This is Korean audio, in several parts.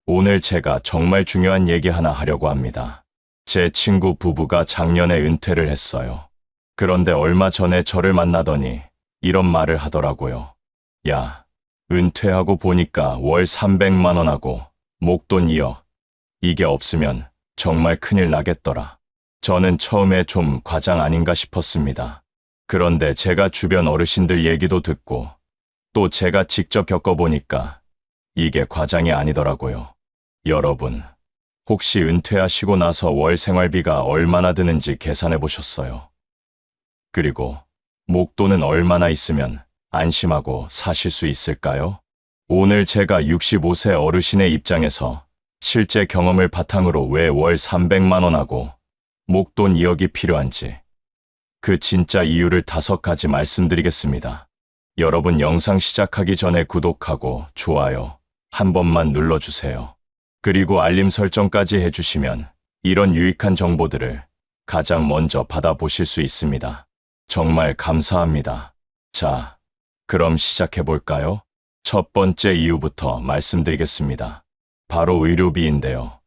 오늘 제가 정말 중요한 얘기 하나 하려고 합니다. 제 친구 부부가 작년에 은퇴를 했어요. 그런데 얼마 전에 저를 만나더니 이런 말을 하더라고요. 야, 은퇴하고 보니까 월 300만 원하고 목돈 2억. 이게 없으면 정말 큰일 나겠더라. 저는 처음에 좀 과장 아닌가 싶었습니다. 그런데 제가 주변 어르신들 얘기도 듣고 또 제가 직접 겪어보니까 이게 과장이 아니더라고요. 여러분, 혹시 은퇴하시고 나서 월 생활비가 얼마나 드는지 계산해 보셨어요? 그리고 목돈은 얼마나 있으면 안심하고 사실 수 있을까요? 오늘 제가 65세 어르신의 입장에서 실제 경험을 바탕으로 왜 월 300만 원하고 목돈 2억이 필요한지 그 진짜 이유를 5가지 말씀드리겠습니다. 여러분 영상 시작하기 전에 구독하고 좋아요 한 번만 눌러주세요. 그리고 알림 설정까지 해주시면 이런 유익한 정보들을 가장 먼저 받아보실 수 있습니다. 정말 감사합니다. 자, 그럼 시작해볼까요? 첫 번째 이유부터 말씀드리겠습니다. 바로 의료비인데요.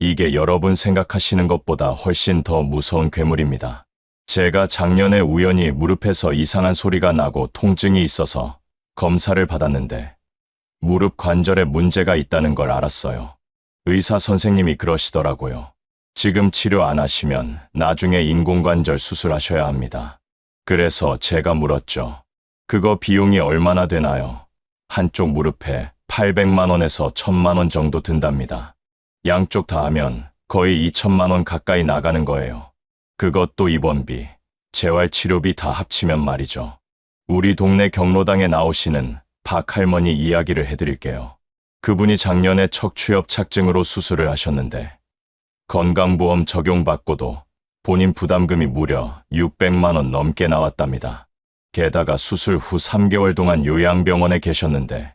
이게 여러분 생각하시는 것보다 훨씬 더 무서운 괴물입니다. 제가 작년에 우연히 무릎에서 이상한 소리가 나고 통증이 있어서 검사를 받았는데 무릎 관절에 문제가 있다는 걸 알았어요. 의사 선생님이 그러시더라고요. 지금 치료 안 하시면 나중에 인공관절 수술하셔야 합니다. 그래서 제가 물었죠. 그거 비용이 얼마나 되나요? 한쪽 무릎에 800만 원에서 1000만 원 정도 든답니다. 양쪽 다 하면 거의 2천만 원 가까이 나가는 거예요. 그것도 입원비, 재활치료비 다 합치면 말이죠. 우리 동네 경로당에 나오시는 박 할머니 이야기를 해드릴게요. 그분이 작년에 척추협착증으로 수술을 하셨는데 건강보험 적용받고도 본인 부담금이 무려 600만 원 넘게 나왔답니다. 게다가 수술 후 3개월 동안 요양병원에 계셨는데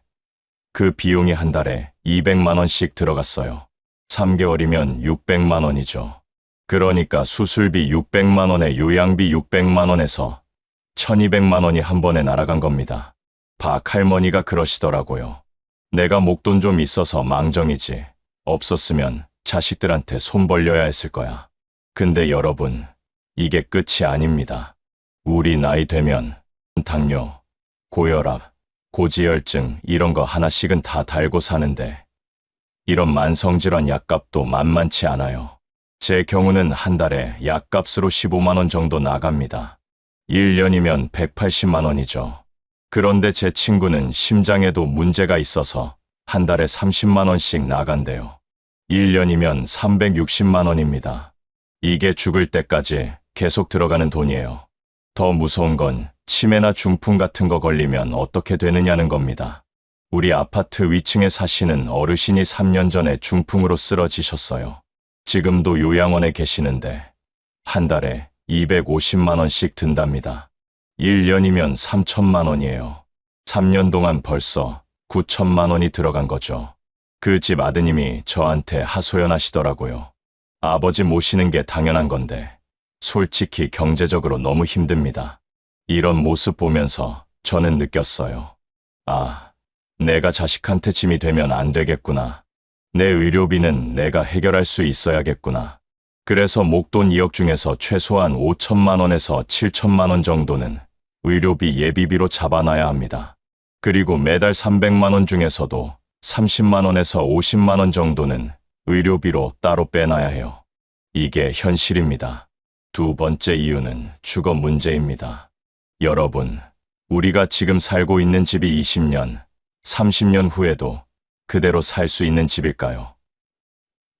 그 비용이 한 달에 200만 원씩 들어갔어요. 3개월이면 600만 원이죠. 그러니까 수술비 600만 원에 요양비 600만 원에서 1200만 원이 한 번에 날아간 겁니다. 박 할머니가 그러시더라고요. 내가 목돈 좀 있어서 망정이지. 없었으면 자식들한테 손 벌려야 했을 거야. 근데 여러분, 이게 끝이 아닙니다. 우리 나이 되면 당뇨, 고혈압, 고지혈증 이런 거 하나씩은 다 달고 사는데 이런 만성질환 약값도 만만치 않아요. 제 경우는 한 달에 약값으로 15만 원 정도 나갑니다. 1년이면 180만 원이죠. 그런데 제 친구는 심장에도 문제가 있어서 한 달에 30만 원씩 나간대요. 1년이면 360만 원입니다. 이게 죽을 때까지 계속 들어가는 돈이에요. 더 무서운 건 치매나 중풍 같은 거 걸리면 어떻게 되느냐는 겁니다. 우리 아파트 위층에 사시는 어르신이 3년 전에 중풍으로 쓰러지셨어요. 지금도 요양원에 계시는데 한 달에 250만 원씩 든답니다. 1년이면 3천만 원이에요. 3년 동안 벌써 9천만 원이 들어간 거죠. 그 집 아드님이 저한테 하소연하시더라고요. 아버지 모시는 게 당연한 건데 솔직히 경제적으로 너무 힘듭니다. 이런 모습 보면서 저는 느꼈어요. 아, 내가 자식한테 짐이 되면 안 되겠구나. 내 의료비는 내가 해결할 수 있어야겠구나. 그래서 목돈 2억 중에서 최소한 5천만 원에서 7천만 원 정도는 의료비 예비비로 잡아놔야 합니다. 그리고 매달 300만 원 중에서도 30만 원에서 50만 원 정도는 의료비로 따로 빼놔야 해요. 이게 현실입니다. 두 번째 이유는 주거 문제입니다. 여러분, 우리가 지금 살고 있는 집이 20년, 30년 후에도 그대로 살 수 있는 집일까요?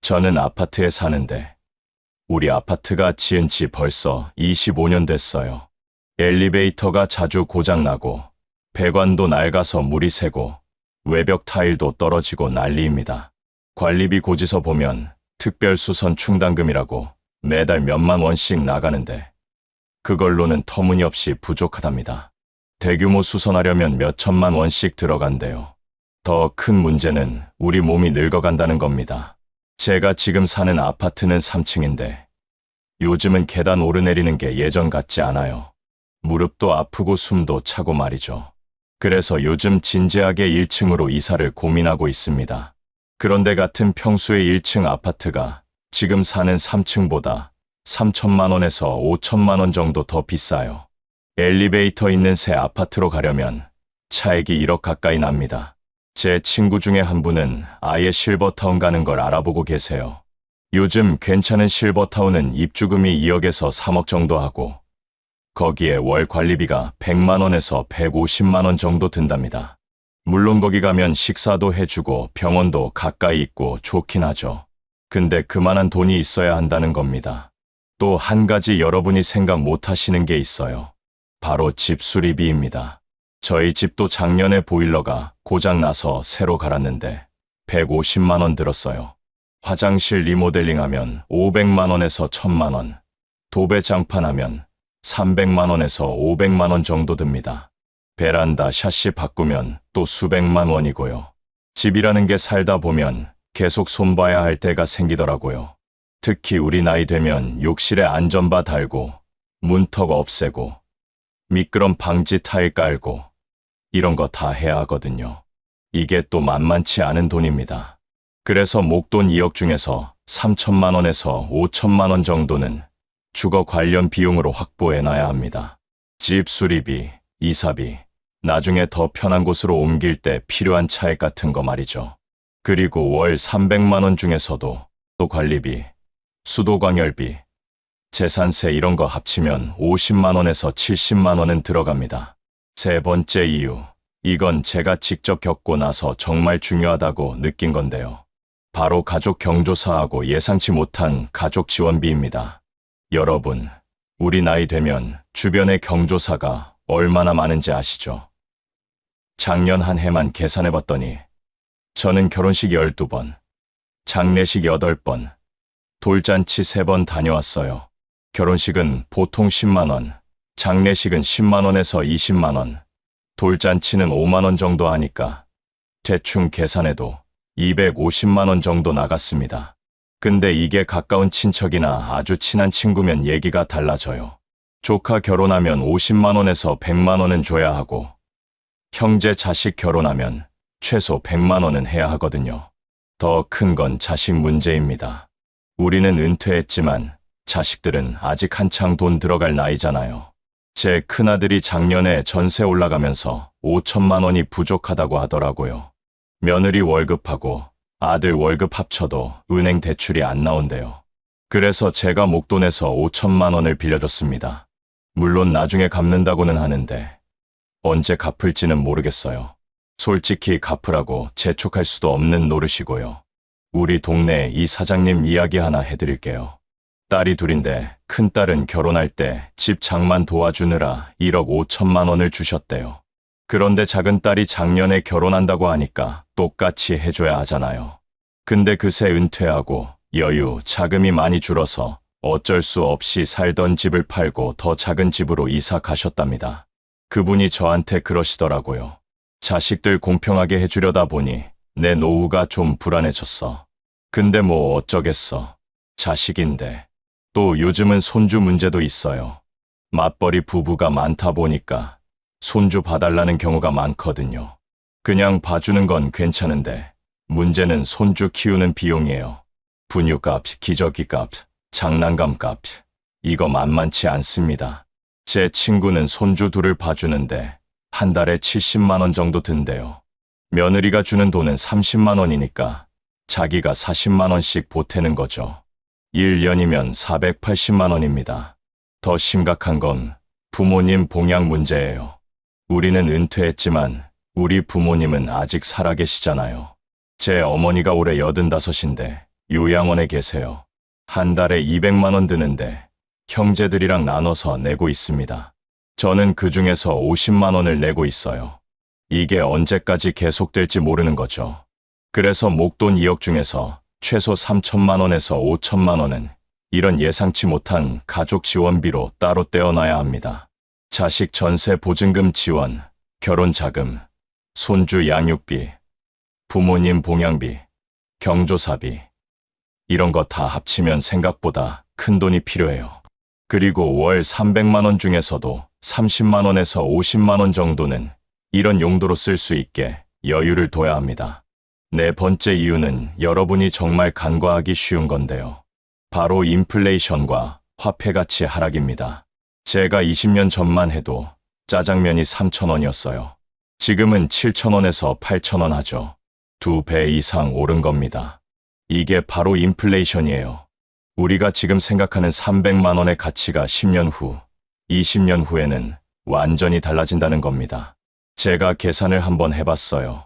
저는 아파트에 사는데 우리 아파트가 지은 지 벌써 25년 됐어요. 엘리베이터가 자주 고장나고 배관도 낡아서 물이 새고 외벽 타일도 떨어지고 난리입니다. 관리비 고지서 보면 특별수선 충당금이라고 매달 몇만 원씩 나가는데 그걸로는 터무니없이 부족하답니다. 대규모 수선하려면 몇 천만 원씩 들어간대요. 더 큰 문제는 우리 몸이 늙어간다는 겁니다. 제가 지금 사는 아파트는 3층인데 요즘은 계단 오르내리는 게 예전 같지 않아요. 무릎도 아프고 숨도 차고 말이죠. 그래서 요즘 진지하게 1층으로 이사를 고민하고 있습니다. 그런데 같은 평수의 1층 아파트가 지금 사는 3층보다 3천만 원에서 5천만 원 정도 더 비싸요. 엘리베이터 있는 새 아파트로 가려면 차액이 1억 가까이 납니다. 제 친구 중에 한 분은 아예 실버타운 가는 걸 알아보고 계세요. 요즘 괜찮은 실버타운은 입주금이 2억에서 3억 정도 하고 거기에 월 관리비가 100만 원에서 150만 원 정도 든답니다. 물론 거기 가면 식사도 해주고 병원도 가까이 있고 좋긴 하죠. 근데 그만한 돈이 있어야 한다는 겁니다. 또 한 가지 여러분이 생각 못 하시는 게 있어요. 바로 집 수리비입니다. 저희 집도 작년에 보일러가 고장나서 새로 갈았는데 150만 원 들었어요. 화장실 리모델링하면 500만 원에서 1000만 원, 도배 장판하면 300만 원에서 500만 원 정도 듭니다. 베란다 샤시 바꾸면 또 수백만 원이고요. 집이라는 게 살다 보면 계속 손봐야 할 때가 생기더라고요. 특히 우리 나이 되면 욕실에 안전바 달고 문턱 없애고 미끄럼 방지 타일 깔고 이런 거 다 해야 하거든요. 이게 또 만만치 않은 돈입니다. 그래서 목돈 2억 중에서 3천만 원에서 5천만 원 정도는 주거 관련 비용으로 확보해놔야 합니다. 집 수리비, 이사비, 나중에 더 편한 곳으로 옮길 때 필요한 차액 같은 거 말이죠. 그리고 월 300만 원 중에서도 또 관리비, 수도광열비, 재산세 이런 거 합치면 50만 원에서 70만 원은 들어갑니다. 세 번째 이유, 이건 제가 직접 겪고 나서 정말 중요하다고 느낀 건데요. 바로 가족 경조사하고 예상치 못한 가족 지원비입니다. 여러분, 우리 나이 되면 주변에 경조사가 얼마나 많은지 아시죠? 작년 한 해만 계산해봤더니 저는 결혼식 12번, 장례식 8번, 돌잔치 3번 다녀왔어요. 결혼식은 보통 10만 원, 장례식은 10만 원에서 20만 원, 돌잔치는 5만 원 정도 하니까 대충 계산해도 250만 원 정도 나갔습니다. 근데 이게 가까운 친척이나 아주 친한 친구면 얘기가 달라져요. 조카 결혼하면 50만 원에서 100만 원은 줘야 하고 형제 자식 결혼하면 최소 100만 원은 해야 하거든요. 더 큰 건 자식 문제입니다. 우리는 은퇴했지만 자식들은 아직 한창 돈 들어갈 나이잖아요. 제 큰아들이 작년에 전세 올라가면서 5천만 원이 부족하다고 하더라고요. 며느리 월급하고 아들 월급 합쳐도 은행 대출이 안 나온대요. 그래서 제가 목돈에서 5천만 원을 빌려줬습니다. 물론 나중에 갚는다고는 하는데 언제 갚을지는 모르겠어요. 솔직히 갚으라고 재촉할 수도 없는 노릇이고요. 우리 동네 이 사장님 이야기 하나 해드릴게요. 딸이 둘인데 큰딸은 결혼할 때 집 장만 도와주느라 1억 5천만 원을 주셨대요. 그런데 작은딸이 작년에 결혼한다고 하니까 똑같이 해줘야 하잖아요. 근데 그새 은퇴하고 여유, 자금이 많이 줄어서 어쩔 수 없이 살던 집을 팔고 더 작은 집으로 이사 가셨답니다. 그분이 저한테 그러시더라고요. 자식들 공평하게 해주려다 보니 내 노후가 좀 불안해졌어. 근데 뭐 어쩌겠어. 자식인데. 또 요즘은 손주 문제도 있어요. 맞벌이 부부가 많다 보니까 손주 봐달라는 경우가 많거든요. 그냥 봐주는 건 괜찮은데 문제는 손주 키우는 비용이에요. 분유값, 기저귀값, 장난감값. 이거 만만치 않습니다. 제 친구는 손주 둘을 봐주는데 한 달에 70만 원 정도 든대요. 며느리가 주는 돈은 30만 원이니까 자기가 40만 원씩 보태는 거죠. 1년이면 480만 원입니다. 더 심각한 건 부모님 봉양 문제예요. 우리는 은퇴했지만 우리 부모님은 아직 살아계시잖아요. 제 어머니가 올해 85인데 요양원에 계세요. 한 달에 200만 원 드는데 형제들이랑 나눠서 내고 있습니다. 저는 그 중에서 50만 원을 내고 있어요. 이게 언제까지 계속될지 모르는 거죠. 그래서 목돈 2억 중에서 최소 3천만 원에서 5천만 원은 이런 예상치 못한 가족 지원비로 따로 떼어놔야 합니다. 자식 전세 보증금 지원, 결혼 자금, 손주 양육비, 부모님 봉양비, 경조사비 이런 거 다 합치면 생각보다 큰 돈이 필요해요. 그리고 월 300만 원 중에서도 30만 원에서 50만 원 정도는 이런 용도로 쓸 수 있게 여유를 둬야 합니다. 네 번째 이유는 여러분이 정말 간과하기 쉬운 건데요. 바로 인플레이션과 화폐가치 하락입니다. 제가 20년 전만 해도 짜장면이 3,000원이었어요. 지금은 7,000원에서 8,000원 하죠. 2배 이상 오른 겁니다. 이게 바로 인플레이션이에요. 우리가 지금 생각하는 300만 원의 가치가 10년 후, 20년 후에는 완전히 달라진다는 겁니다. 제가 계산을 한번 해봤어요.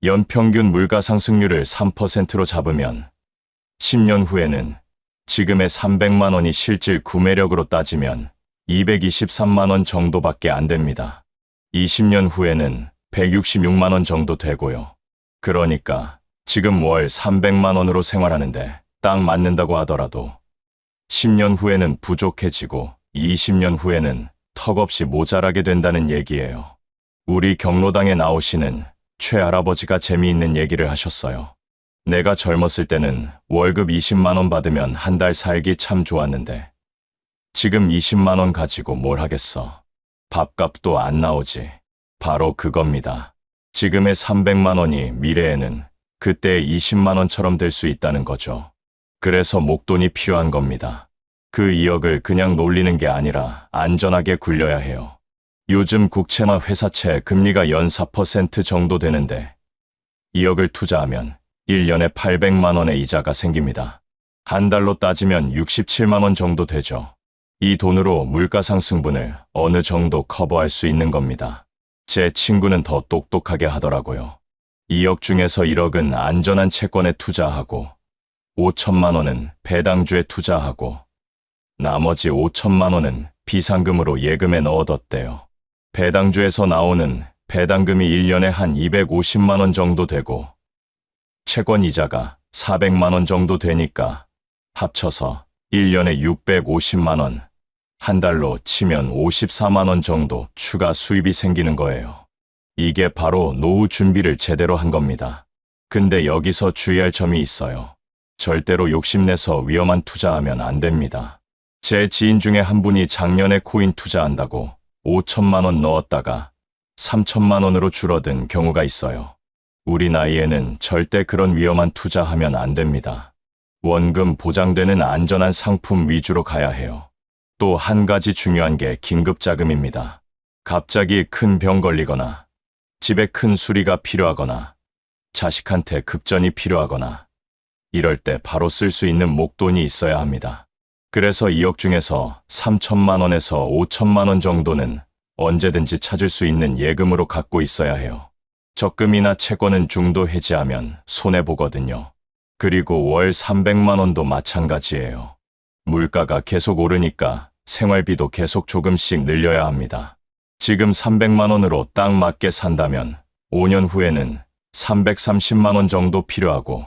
연평균 물가 상승률을 3%로 잡으면 10년 후에는 지금의 300만 원이 실질 구매력으로 따지면 223만 원 정도밖에 안 됩니다. 20년 후에는 166만 원 정도 되고요. 그러니까 지금 월 300만 원으로 생활하는데 딱 맞는다고 하더라도 10년 후에는 부족해지고 20년 후에는 턱없이 모자라게 된다는 얘기예요. 우리 경로당에 나오시는 최할아버지가 재미있는 얘기를 하셨어요. 내가 젊었을 때는 월급 20만 원 받으면 한 달 살기 참 좋았는데 지금 20만 원 가지고 뭘 하겠어. 밥값도 안 나오지. 바로 그겁니다. 지금의 300만 원이 미래에는 그때의 20만 원처럼 될 수 있다는 거죠. 그래서 목돈이 필요한 겁니다. 그 2억을 그냥 놀리는 게 아니라 안전하게 굴려야 해요. 요즘 국채나 회사채 금리가 연 4% 정도 되는데 2억을 투자하면 1년에 800만 원의 이자가 생깁니다. 한 달로 따지면 67만 원 정도 되죠. 이 돈으로 물가상승분을 어느 정도 커버할 수 있는 겁니다. 제 친구는 더 똑똑하게 하더라고요. 2억 중에서 1억은 안전한 채권에 투자하고 5천만 원은 배당주에 투자하고 나머지 5천만 원은 비상금으로 예금에 넣어뒀대요. 배당주에서 나오는 배당금이 1년에 한 250만 원 정도 되고 채권 이자가 400만 원 정도 되니까 합쳐서 1년에 650만 원, 한 달로 치면 54만 원 정도 추가 수입이 생기는 거예요. 이게 바로 노후 준비를 제대로 한 겁니다. 근데 여기서 주의할 점이 있어요. 절대로 욕심내서 위험한 투자하면 안 됩니다. 제 지인 중에 한 분이 작년에 코인 투자한다고 5천만 원 넣었다가 3천만 원으로 줄어든 경우가 있어요. 우리 나이에는 절대 그런 위험한 투자하면 안 됩니다. 원금 보장되는 안전한 상품 위주로 가야 해요. 또 한 가지 중요한 게 긴급자금입니다. 갑자기 큰 병 걸리거나 집에 큰 수리가 필요하거나 자식한테 급전이 필요하거나 이럴 때 바로 쓸 수 있는 목돈이 있어야 합니다. 그래서 2억 중에서 3천만 원에서 5천만 원 정도는 언제든지 찾을 수 있는 예금으로 갖고 있어야 해요. 적금이나 채권은 중도 해지하면 손해보거든요. 그리고 월 300만 원도 마찬가지예요. 물가가 계속 오르니까 생활비도 계속 조금씩 늘려야 합니다. 지금 300만 원으로 딱 맞게 산다면 5년 후에는 330만 원 정도 필요하고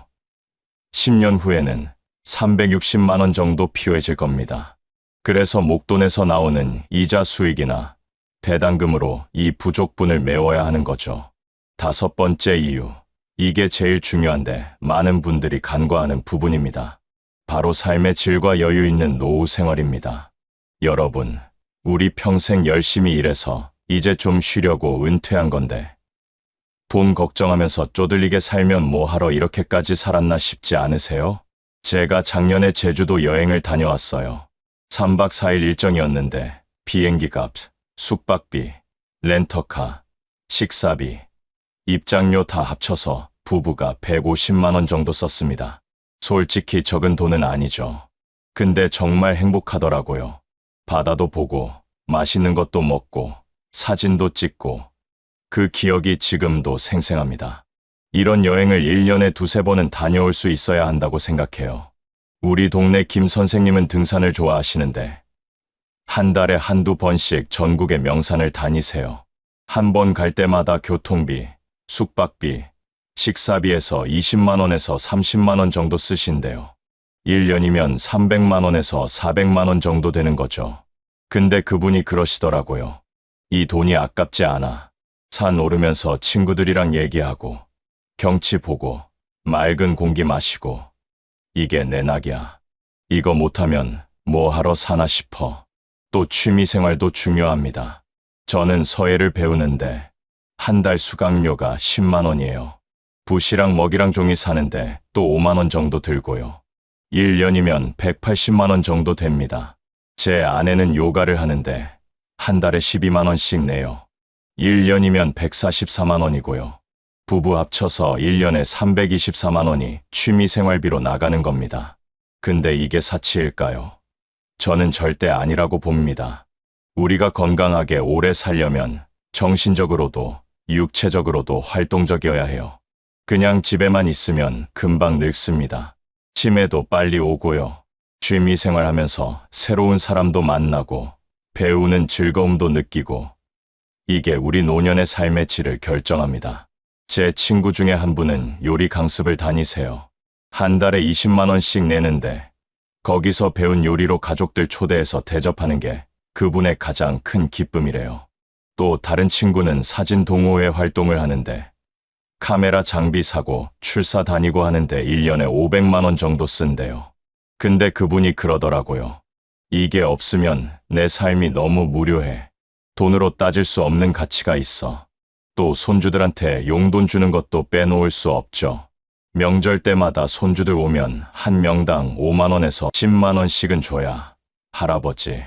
10년 후에는 360만 원 정도 필요해질 겁니다. 그래서 목돈에서 나오는 이자 수익이나 배당금으로 이 부족분을 메워야 하는 거죠. 5번째 이유. 이게 제일 중요한데 많은 분들이 간과하는 부분입니다. 바로 삶의 질과 여유 있는 노후 생활입니다. 여러분, 우리 평생 열심히 일해서 이제 좀 쉬려고 은퇴한 건데 돈 걱정하면서 쪼들리게 살면 뭐하러 이렇게까지 살았나 싶지 않으세요? 제가 작년에 제주도 여행을 다녀왔어요. 3박 4일 일정이었는데 비행기 값, 숙박비, 렌터카, 식사비, 입장료 다 합쳐서 부부가 150만 원 정도 썼습니다. 솔직히 적은 돈은 아니죠. 근데 정말 행복하더라고요. 바다도 보고 맛있는 것도 먹고 사진도 찍고 그 기억이 지금도 생생합니다. 이런 여행을 1년에 2~3번은 다녀올 수 있어야 한다고 생각해요. 우리 동네 김 선생님은 등산을 좋아하시는데 한 달에 한두 번씩 전국의 명산을 다니세요. 한 번 갈 때마다 교통비, 숙박비, 식사비에서 20만 원에서 30만 원 정도 쓰신대요. 1년이면 300만 원에서 400만 원 정도 되는 거죠. 근데 그분이 그러시더라고요. 이 돈이 아깝지 않아. 산 오르면서 친구들이랑 얘기하고 경치 보고 맑은 공기 마시고 이게 내 낙이야. 이거 못하면 뭐 하러 사나 싶어. 또 취미생활도 중요합니다. 저는 서예를 배우는데 한 달 수강료가 10만 원이에요. 붓이랑 먹이랑 종이 사는데 또 5만 원 정도 들고요. 1년이면 180만 원 정도 됩니다. 제 아내는 요가를 하는데 한 달에 12만 원씩 내요. 1년이면 144만 원이고요. 부부 합쳐서 1년에 324만 원이 취미생활비로 나가는 겁니다. 근데 이게 사치일까요? 저는 절대 아니라고 봅니다. 우리가 건강하게 오래 살려면 정신적으로도 육체적으로도 활동적이어야 해요. 그냥 집에만 있으면 금방 늙습니다. 치매도 빨리 오고요. 취미생활하면서 새로운 사람도 만나고 배우는 즐거움도 느끼고 이게 우리 노년의 삶의 질을 결정합니다. 제 친구 중에 한 분은 요리 강습을 다니세요. 한 달에 20만 원씩 내는데 거기서 배운 요리로 가족들 초대해서 대접하는 게 그분의 가장 큰 기쁨이래요. 또 다른 친구는 사진 동호회 활동을 하는데 카메라 장비 사고 출사 다니고 하는데 1년에 500만 원 정도 쓴대요. 근데 그분이 그러더라고요. 이게 없으면 내 삶이 너무 무료해. 돈으로 따질 수 없는 가치가 있어. 또 손주들한테 용돈 주는 것도 빼놓을 수 없죠. 명절 때마다 손주들 오면 한 명당 5만 원에서 10만 원씩은 줘야 할아버지,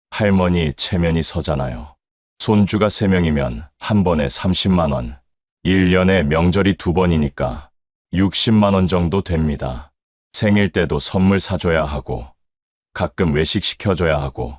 할머니 체면이 서잖아요. 손주가 3명이면 한 번에 30만 원. 1년에 명절이 2번이니까 60만 원 정도 됩니다. 생일 때도 선물 사줘야 하고 가끔 외식 시켜줘야 하고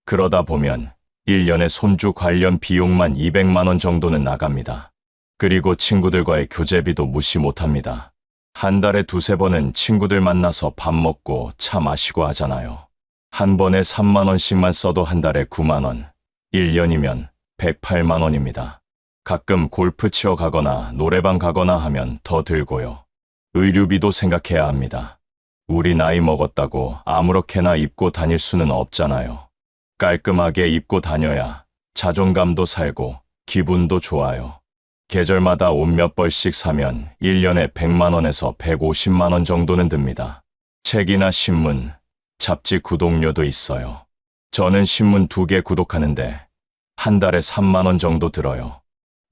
그러다 보면 1년에 손주 관련 비용만 200만 원 정도는 나갑니다. 그리고 친구들과의 교제비도 무시 못합니다. 한 달에 2-3번은 친구들 만나서 밥 먹고 차 마시고 하잖아요. 한 번에 3만 원씩만 써도 한 달에 9만 원, 1년이면 108만 원입니다. 가끔 골프 치러 가거나 노래방 가거나 하면 더 들고요. 의류비도 생각해야 합니다. 우리 나이 먹었다고 아무렇게나 입고 다닐 수는 없잖아요. 깔끔하게 입고 다녀야 자존감도 살고 기분도 좋아요. 계절마다 옷 몇 벌씩 사면 1년에 100만 원에서 150만 원 정도는 듭니다. 책이나 신문, 잡지 구독료도 있어요. 저는 신문 2개 구독하는데 한 달에 3만 원 정도 들어요.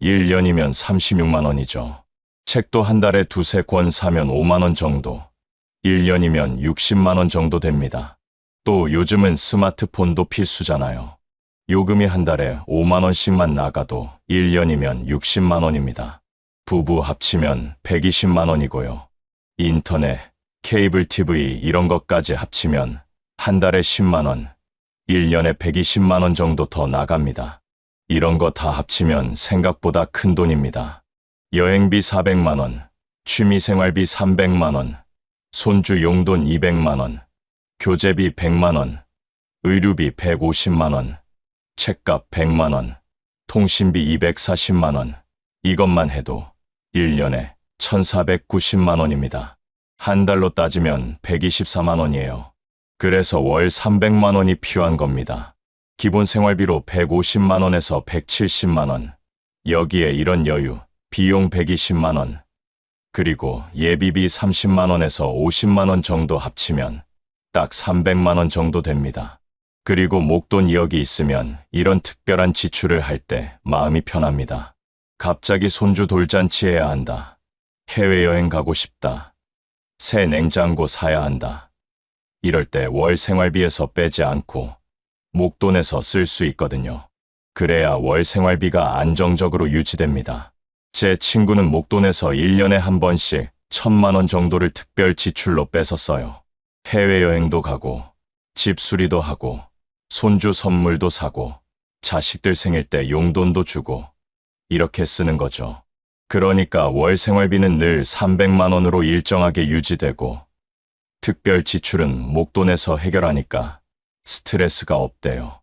1년이면 36만 원이죠. 책도 한 달에 2-3권 사면 5만 원 정도. 1년이면 60만 원 정도 됩니다. 또 요즘은 스마트폰도 필수잖아요. 요금이 한 달에 5만 원씩만 나가도 1년이면 60만 원입니다. 부부 합치면 120만 원이고요. 인터넷, 케이블 TV 이런 것까지 합치면 한 달에 10만 원, 1년에 120만 원 정도 더 나갑니다. 이런 거 다 합치면 생각보다 큰 돈입니다. 여행비 400만 원, 취미생활비 300만 원, 손주 용돈 200만 원, 교재비 100만 원, 의류비 150만 원, 책값 100만 원, 통신비 240만 원, 이것만 해도 1년에 1490만 원입니다. 한 달로 따지면 124만 원이에요. 그래서 월 300만 원이 필요한 겁니다. 기본 생활비로 150만 원에서 170만 원, 여기에 이런 여유, 비용 120만 원, 그리고 예비비 30만 원에서 50만 원 정도 합치면 딱 300만 원 정도 됩니다. 그리고 목돈 2억이 있으면 이런 특별한 지출을 할 때 마음이 편합니다. 갑자기 손주 돌잔치해야 한다. 해외여행 가고 싶다. 새 냉장고 사야 한다. 이럴 때 월 생활비에서 빼지 않고 목돈에서 쓸 수 있거든요. 그래야 월 생활비가 안정적으로 유지됩니다. 제 친구는 목돈에서 1년에 한 번씩 1,000만 원 정도를 특별 지출로 빼서 써요. 해외여행도 가고 집 수리도 하고 손주 선물도 사고 자식들 생일 때 용돈도 주고 이렇게 쓰는 거죠. 그러니까 월 생활비는 늘 300만 원으로 일정하게 유지되고 특별 지출은 목돈에서 해결하니까 스트레스가 없대요.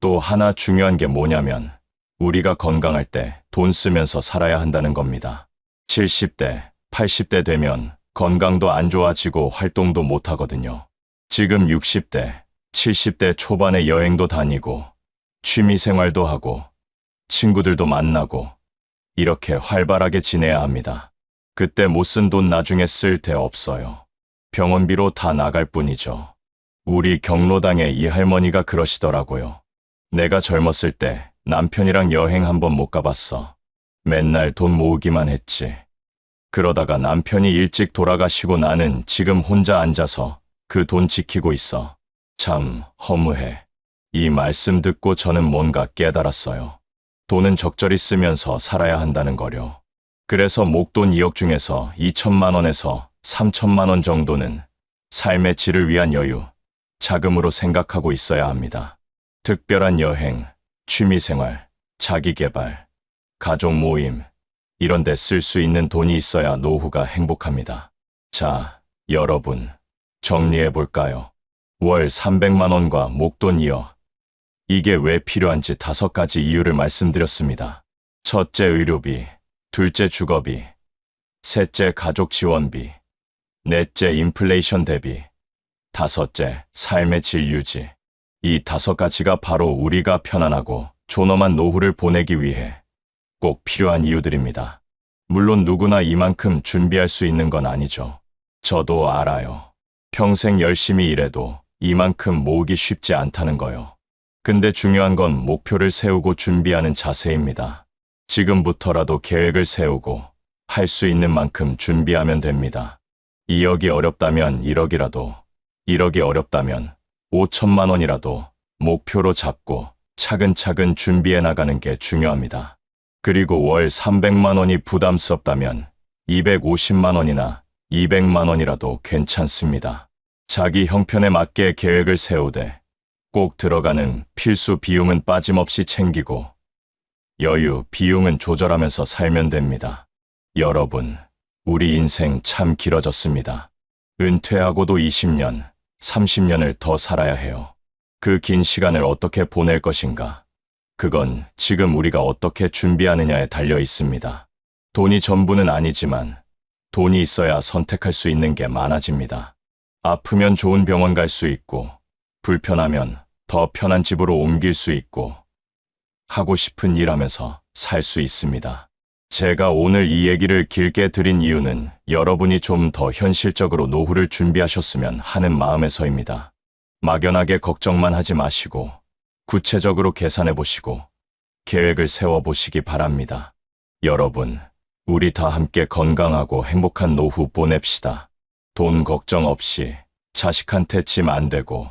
또 하나 중요한 게 뭐냐면 우리가 건강할 때 돈 쓰면서 살아야 한다는 겁니다. 70대, 80대 되면 건강도 안 좋아지고 활동도 못 하거든요. 지금 60대, 70대 초반에 여행도 다니고 취미 생활도 하고 친구들도 만나고 이렇게 활발하게 지내야 합니다. 그때 못 쓴 돈 나중에 쓸 데 없어요. 병원비로 다 나갈 뿐이죠. 우리 경로당에 이 할머니가 그러시더라고요. 내가 젊었을 때 남편이랑 여행 한 번 못 가봤어. 맨날 돈 모으기만 했지. 그러다가 남편이 일찍 돌아가시고 나는 지금 혼자 앉아서 그 돈 지키고 있어. 참 허무해. 이 말씀 듣고 저는 뭔가 깨달았어요. 돈은 적절히 쓰면서 살아야 한다는 거요. 그래서 목돈 2억 중에서 2천만 원에서 3천만 원 정도는 삶의 질을 위한 여유, 자금으로 생각하고 있어야 합니다. 특별한 여행, 취미생활, 자기개발, 가족 모임, 이런 데 쓸 수 있는 돈이 있어야 노후가 행복합니다. 자, 여러분, 정리해 볼까요? 월 300만 원과 목돈 2억. 이게 왜 필요한지 5가지 이유를 말씀드렸습니다. 첫째, 의료비. 둘째, 주거비. 셋째, 가족 지원비. 넷째, 인플레이션 대비. 다섯째, 삶의 질 유지. 이 5가지가 바로 우리가 편안하고 존엄한 노후를 보내기 위해 꼭 필요한 이유들입니다. 물론 누구나 이만큼 준비할 수 있는 건 아니죠. 저도 알아요. 평생 열심히 일해도 이만큼 모으기 쉽지 않다는 거요. 근데 중요한 건 목표를 세우고 준비하는 자세입니다. 지금부터라도 계획을 세우고 할 수 있는 만큼 준비하면 됩니다. 2억이 어렵다면 1억이라도, 1억이 어렵다면 5천만 원이라도 목표로 잡고 차근차근 준비해 나가는 게 중요합니다. 그리고 월 300만 원이 부담스럽다면 250만 원이나 200만 원이라도 괜찮습니다. 자기 형편에 맞게 계획을 세우되 꼭 들어가는 필수 비용은 빠짐없이 챙기고 여유, 비용은 조절하면서 살면 됩니다. 여러분, 우리 인생 참 길어졌습니다. 은퇴하고도 20년, 30년을 더 살아야 해요. 그 긴 시간을 어떻게 보낼 것인가? 그건 지금 우리가 어떻게 준비하느냐에 달려 있습니다. 돈이 전부는 아니지만 돈이 있어야 선택할 수 있는 게 많아집니다. 아프면 좋은 병원 갈 수 있고, 불편하면 더 편한 집으로 옮길 수 있고, 하고 싶은 일 하면서 살 수 있습니다. 제가 오늘 이 얘기를 길게 드린 이유는 여러분이 좀 더 현실적으로 노후를 준비하셨으면 하는 마음에서입니다. 막연하게 걱정만 하지 마시고 구체적으로 계산해 보시고 계획을 세워 보시기 바랍니다. 여러분, 우리 다 함께 건강하고 행복한 노후 보냅시다. 돈 걱정 없이 자식한테 짐 안 되고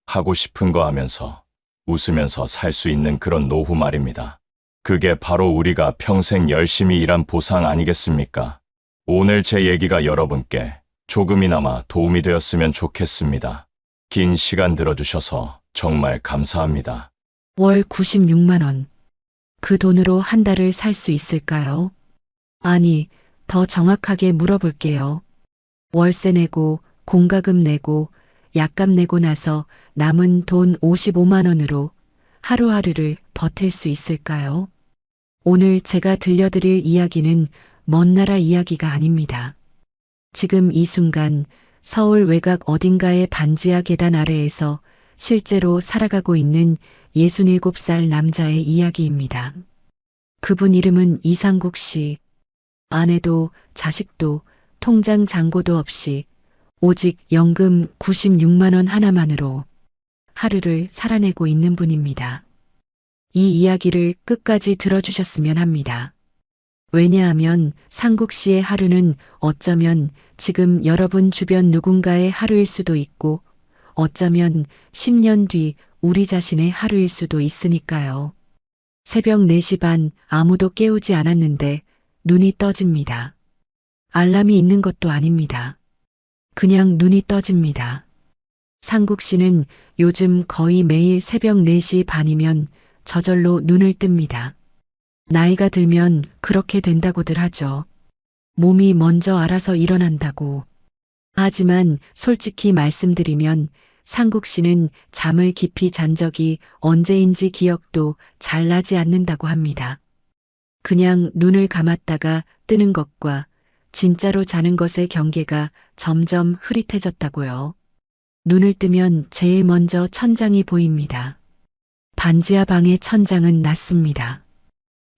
하고 싶은 거 하면서 웃으면서 살 수 있는 그런 노후 말입니다. 그게 바로 우리가 평생 열심히 일한 보상 아니겠습니까? 오늘 제 얘기가 여러분께 조금이나마 도움이 되었으면 좋겠습니다. 긴 시간 들어주셔서 정말 감사합니다. 월 96만 원. 그 돈으로 한 달을 살 수 있을까요? 아니, 더 정확하게 물어볼게요. 월세 내고, 공과금 내고, 약값 내고 나서 남은 돈 55만 원으로 하루하루를 버틸 수 있을까요? 오늘 제가 들려드릴 이야기는 먼 나라 이야기가 아닙니다. 지금 이 순간 서울 외곽 어딘가의 반지하 계단 아래에서 실제로 살아가고 있는 67살 남자의 이야기입니다. 그분 이름은 이상국 씨. 아내도 자식도 통장 잔고도 없이 오직 연금 96만 원 하나만으로 하루를 살아내고 있는 분입니다. 이 이야기를 끝까지 들어주셨으면 합니다. 왜냐하면 상국 씨의 하루는 어쩌면 지금 여러분 주변 누군가의 하루일 수도 있고 어쩌면 10년 뒤 우리 자신의 하루일 수도 있으니까요. 새벽 4시 반 아무도 깨우지 않았는데 눈이 떠집니다. 알람이 있는 것도 아닙니다. 그냥 눈이 떠집니다. 상국 씨는 요즘 거의 매일 새벽 4시 반이면 저절로 눈을 뜹니다. 나이가 들면 그렇게 된다고들 하죠. 몸이 먼저 알아서 일어난다고. 하지만 솔직히 말씀드리면 상국 씨는 잠을 깊이 잔 적이 언제인지 기억도 잘 나지 않는다고 합니다. 그냥 눈을 감았다가 뜨는 것과 진짜로 자는 것의 경계가 점점 흐릿해졌다고요. 눈을 뜨면 제일 먼저 천장이 보입니다. 반지하 방의 천장은 낮습니다.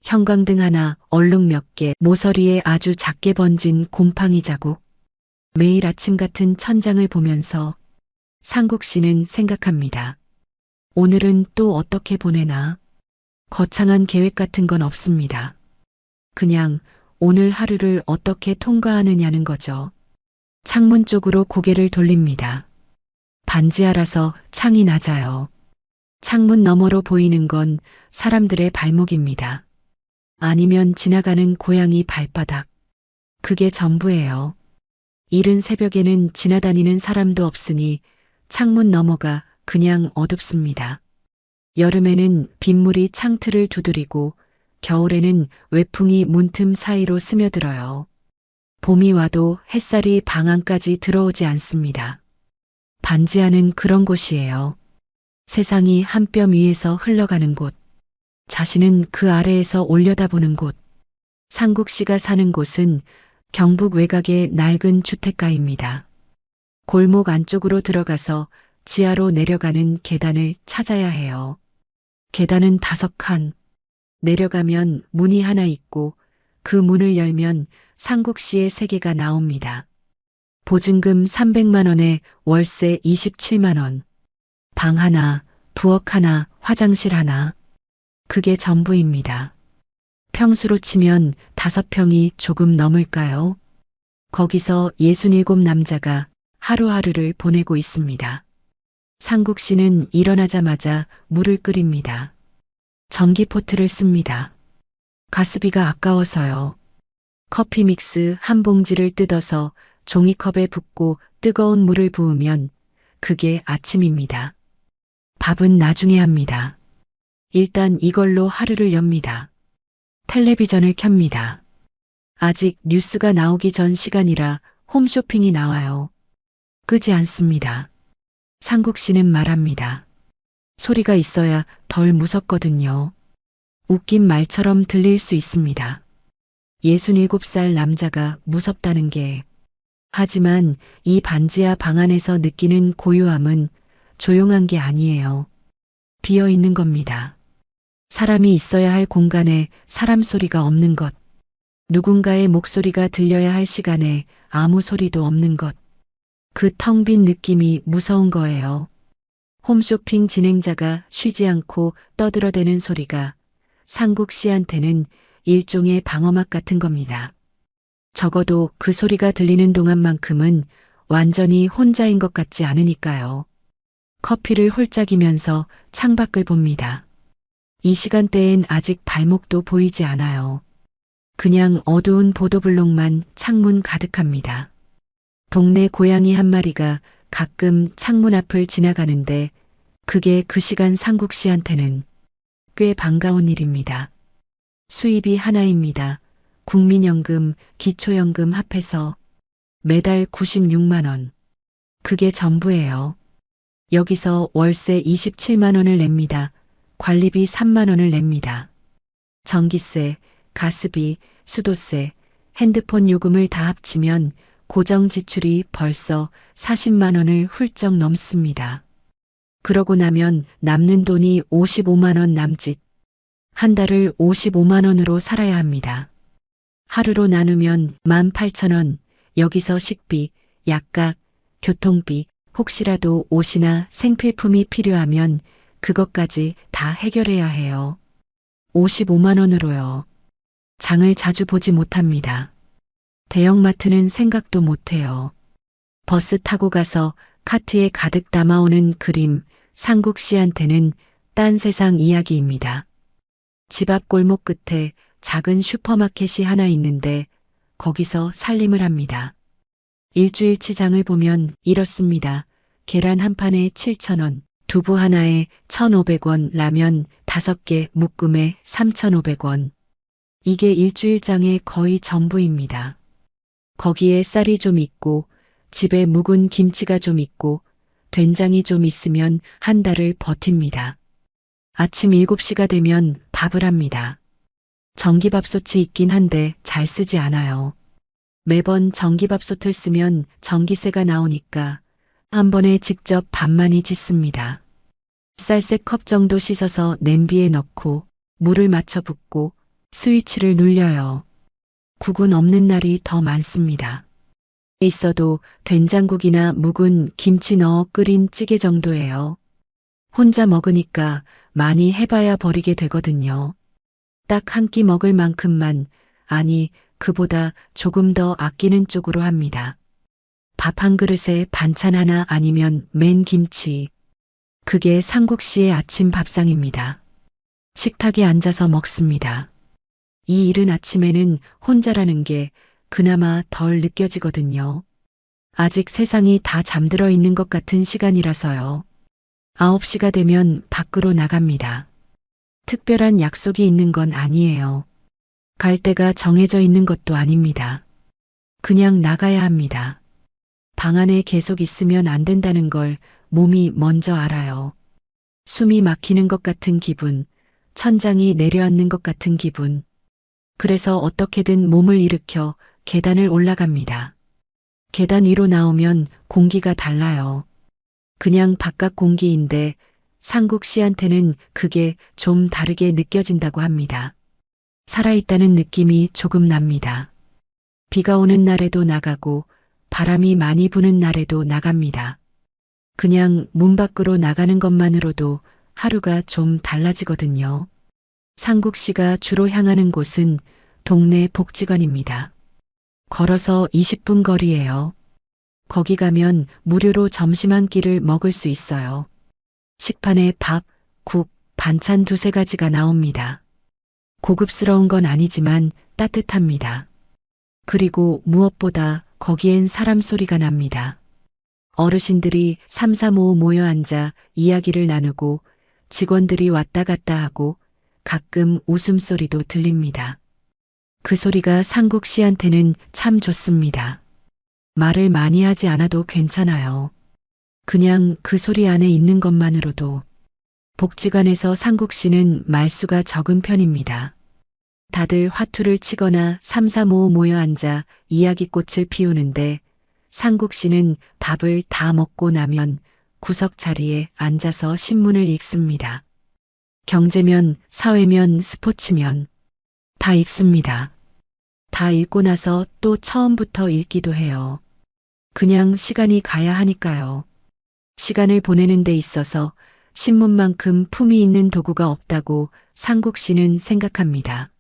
형광등 하나, 얼룩 몇 개, 모서리에 아주 작게 번진 곰팡이 자국. 매일 아침 같은 천장을 보면서 상국 씨는 생각합니다. 오늘은 또 어떻게 보내나? 거창한 계획 같은 건 없습니다. 그냥 오늘 하루를 어떻게 통과하느냐는 거죠. 창문 쪽으로 고개를 돌립니다. 반지하라서 창이 낮아요. 창문 너머로 보이는 건 사람들의 발목입니다. 아니면 지나가는 고양이 발바닥. 그게 전부예요. 이른 새벽에는 지나다니는 사람도 없으니 창문 너머가 그냥 어둡습니다. 여름에는 빗물이 창틀을 두드리고 겨울에는 외풍이 문틈 사이로 스며들어요. 봄이 와도 햇살이 방 안까지 들어오지 않습니다. 반지하는 그런 곳이에요. 세상이 한 뼘 위에서 흘러가는 곳. 자신은 그 아래에서 올려다보는 곳. 상국 씨가 사는 곳은 경북 외곽의 낡은 주택가입니다. 골목 안쪽으로 들어가서 지하로 내려가는 계단을 찾아야 해요. 계단은 5칸. 내려가면 문이 하나 있고 그 문을 열면 상국 씨의 세계가 나옵니다. 보증금 300만 원에 월세 27만 원. 방 하나, 부엌 하나, 화장실 하나. 그게 전부입니다. 평수로 치면 5평이 조금 넘을까요? 거기서 67 남자가 하루하루를 보내고 있습니다. 상국 씨는 일어나자마자 물을 끓입니다. 전기포트를 씁니다. 가스비가 아까워서요. 커피 믹스 한 봉지를 뜯어서 종이컵에 붓고 뜨거운 물을 부으면 그게 아침입니다. 밥은 나중에 합니다. 일단 이걸로 하루를 엽니다. 텔레비전을 켭니다. 아직 뉴스가 나오기 전 시간이라 홈쇼핑이 나와요. 끄지 않습니다. 상국 씨는 말합니다. 소리가 있어야 덜 무섭거든요. 웃긴 말처럼 들릴 수 있습니다. 67살 남자가 무섭다는 게. 하지만 이 반지하 방 안에서 느끼는 고요함은 조용한 게 아니에요. 비어 있는 겁니다. 사람이 있어야 할 공간에 사람 소리가 없는 것. 누군가의 목소리가 들려야 할 시간에 아무 소리도 없는 것. 그 텅 빈 느낌이 무서운 거예요. 홈쇼핑 진행자가 쉬지 않고 떠들어대는 소리가 상국 씨한테는 일종의 방어막 같은 겁니다. 적어도 그 소리가 들리는 동안만큼은 완전히 혼자인 것 같지 않으니까요. 커피를 홀짝이면서 창밖을 봅니다. 이 시간대엔 아직 발목도 보이지 않아요. 그냥 어두운 보도블록만 창문 가득합니다. 동네 고양이 한 마리가 가끔 창문 앞을 지나가는데 그게 그 시간 상국 씨한테는 꽤 반가운 일입니다. 수입이 하나입니다. 국민연금, 기초연금 합해서 매달 96만 원. 그게 전부예요. 여기서 월세 27만 원을 냅니다. 관리비 3만 원을 냅니다. 전기세, 가스비, 수도세, 핸드폰 요금을 다 합치면 고정 지출이 벌써 40만 원을 훌쩍 넘습니다. 그러고 나면 남는 돈이 55만 원 남짓. 한 달을 55만 원으로 살아야 합니다. 하루로 나누면 18,000원, 여기서 식비, 약값, 교통비, 혹시라도 옷이나 생필품이 필요하면 그것까지 다 해결해야 해요. 55만 원으로요. 장을 자주 보지 못합니다. 대형마트는 생각도 못해요. 버스 타고 가서 카트에 가득 담아오는 그림, 상국 씨한테는 딴 세상 이야기입니다. 집 앞 골목 끝에 작은 슈퍼마켓이 하나 있는데 거기서 살림을 합니다. 일주일치 장을 보면 이렇습니다. 계란 한 판에 7,000원, 두부 하나에 1,500원, 라면 5개 묶음에 3,500원. 이게 일주일장의 거의 전부입니다. 거기에 쌀이 좀 있고 집에 묵은 김치가 좀 있고 된장이 좀 있으면 한 달을 버팁니다. 아침 7시가 되면 밥을 합니다. 전기밥솥이 있긴 한데 잘 쓰지 않아요. 매번 전기밥솥을 쓰면 전기세가 나오니까 한 번에 직접 밥만이 짓습니다. 쌀 3컵 정도 씻어서 냄비에 넣고 물을 맞춰 붓고 스위치를 눌려요. 국은 없는 날이 더 많습니다. 있어도 된장국이나 묵은 김치 넣어 끓인 찌개 정도예요. 혼자 먹으니까 많이 해봐야 버리게 되거든요. 딱 한 끼 먹을 만큼만, 아니 그보다 조금 더 아끼는 쪽으로 합니다. 밥 한 그릇에 반찬 하나 아니면 맨 김치. 그게 상국 씨의 아침 밥상입니다. 식탁에 앉아서 먹습니다. 이 이른 아침에는 혼자라는 게 그나마 덜 느껴지거든요. 아직 세상이 다 잠들어 있는 것 같은 시간이라서요. 9시가 되면 밖으로 나갑니다. 특별한 약속이 있는 건 아니에요. 갈 데가 정해져 있는 것도 아닙니다. 그냥 나가야 합니다. 방 안에 계속 있으면 안 된다는 걸 몸이 먼저 알아요. 숨이 막히는 것 같은 기분, 천장이 내려앉는 것 같은 기분. 그래서 어떻게든 몸을 일으켜 계단을 올라갑니다. 계단 위로 나오면 공기가 달라요. 그냥 바깥 공기인데 상국 씨한테는 그게 좀 다르게 느껴진다고 합니다. 살아있다는 느낌이 조금 납니다. 비가 오는 날에도 나가고 바람이 많이 부는 날에도 나갑니다. 그냥 문 밖으로 나가는 것만으로도 하루가 좀 달라지거든요. 상국 씨가 주로 향하는 곳은 동네 복지관입니다. 걸어서 20분 거리예요. 거기 가면 무료로 점심 한 끼를 먹을 수 있어요. 식판에 밥, 국, 반찬 두세 가지가 나옵니다. 고급스러운 건 아니지만 따뜻합니다. 그리고 무엇보다 거기엔 사람 소리가 납니다. 어르신들이 삼삼오오 모여 앉아 이야기를 나누고 직원들이 왔다 갔다 하고 가끔 웃음소리도 들립니다. 그 소리가 상국 씨한테는 참 좋습니다. 말을 많이 하지 않아도 괜찮아요. 그냥 그 소리 안에 있는 것만으로도. 복지관에서 상국 씨는 말수가 적은 편입니다. 다들 화투를 치거나 삼삼오오 모여 앉아 이야기꽃을 피우는데 상국 씨는 밥을 다 먹고 나면 구석 자리에 앉아서 신문을 읽습니다. 경제면, 사회면, 스포츠면 다 읽습니다. 다 읽고 나서 또 처음부터 읽기도 해요. 그냥 시간이 가야 하니까요. 시간을 보내는 데 있어서 신문만큼 품이 있는 도구가 없다고 상국 씨는 생각합니다.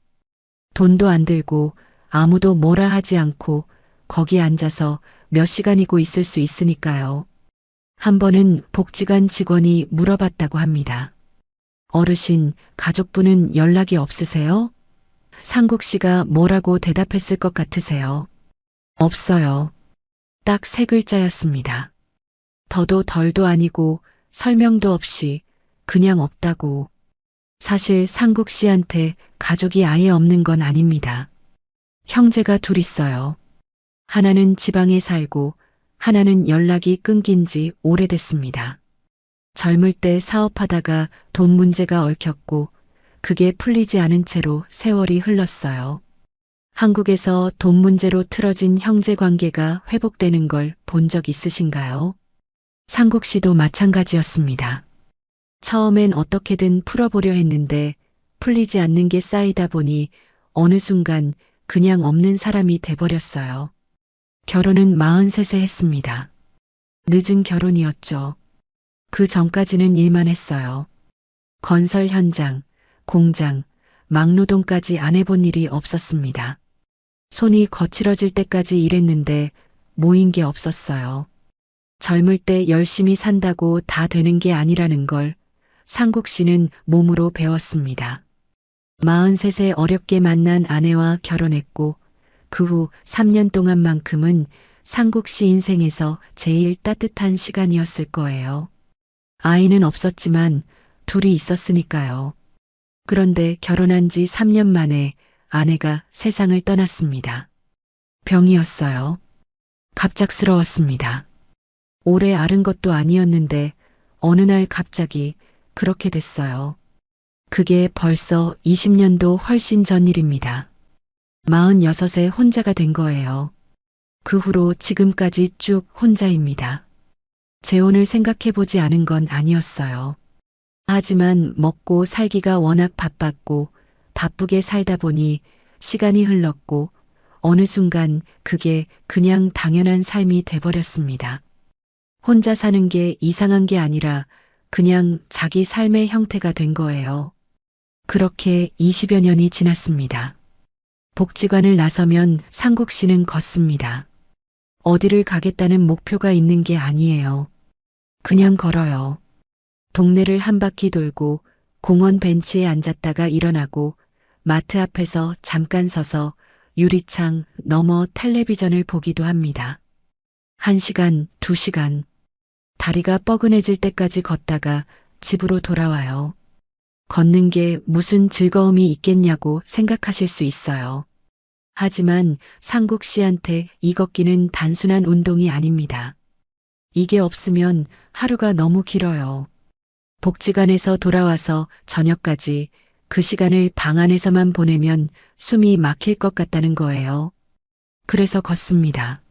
돈도 안 들고 아무도 뭐라 하지 않고 거기 앉아서 몇 시간이고 있을 수 있으니까요. 한 번은 복지관 직원이 물어봤다고 합니다. 어르신, 가족분은 연락이 없으세요? 상국 씨가 뭐라고 대답했을 것 같으세요? 없어요. 딱 3글자였습니다. 더도 덜도 아니고 설명도 없이 그냥 없다고. 사실 상국 씨한테 가족이 아예 없는 건 아닙니다. 형제가 둘 있어요. 하나는 지방에 살고 하나는 연락이 끊긴 지 오래됐습니다. 젊을 때 사업하다가 돈 문제가 얽혔고 그게 풀리지 않은 채로 세월이 흘렀어요. 한국에서 돈 문제로 틀어진 형제 관계가 회복되는 걸 본 적 있으신가요? 상국 씨도 마찬가지였습니다. 처음엔 어떻게든 풀어보려 했는데 풀리지 않는 게 쌓이다 보니 어느 순간 그냥 없는 사람이 돼버렸어요. 결혼은 43세 했습니다. 늦은 결혼이었죠. 그 전까지는 일만 했어요. 건설 현장, 공장, 막노동까지 안 해본 일이 없었습니다. 손이 거칠어질 때까지 일했는데 모인 게 없었어요. 젊을 때 열심히 산다고 다 되는 게 아니라는 걸 상국 씨는 몸으로 배웠습니다. 43세 어렵게 만난 아내와 결혼했고 그 후 3년 동안만큼은 상국 씨 인생에서 제일 따뜻한 시간이었을 거예요. 아이는 없었지만 둘이 있었으니까요. 그런데 결혼한 지 3년 만에 아내가 세상을 떠났습니다. 병이었어요. 갑작스러웠습니다. 오래 앓은 것도 아니었는데 어느 날 갑자기 그렇게 됐어요. 그게 벌써 20년도 훨씬 전 일입니다. 46에 혼자가 된 거예요. 그 후로 지금까지 쭉 혼자입니다. 재혼을 생각해보지 않은 건 아니었어요. 하지만 먹고 살기가 워낙 바빴고 바쁘게 살다 보니 시간이 흘렀고 어느 순간 그게 그냥 당연한 삶이 돼버렸습니다. 혼자 사는 게 이상한 게 아니라 그냥 자기 삶의 형태가 된 거예요. 그렇게 20여 년이 지났습니다. 복지관을 나서면 상국 씨는 걷습니다. 어디를 가겠다는 목표가 있는 게 아니에요. 그냥 걸어요. 동네를 한 바퀴 돌고 공원 벤치에 앉았다가 일어나고 마트 앞에서 잠깐 서서 유리창 너머 텔레비전을 보기도 합니다. 1시간, 2시간. 다리가 뻐근해질 때까지 걷다가 집으로 돌아와요. 걷는 게 무슨 즐거움이 있겠냐고 생각하실 수 있어요. 하지만 상국 씨한테 이 걷기는 단순한 운동이 아닙니다. 이게 없으면 하루가 너무 길어요. 복지관에서 돌아와서 저녁까지 그 시간을 방 안에서만 보내면 숨이 막힐 것 같다는 거예요. 그래서 걷습니다.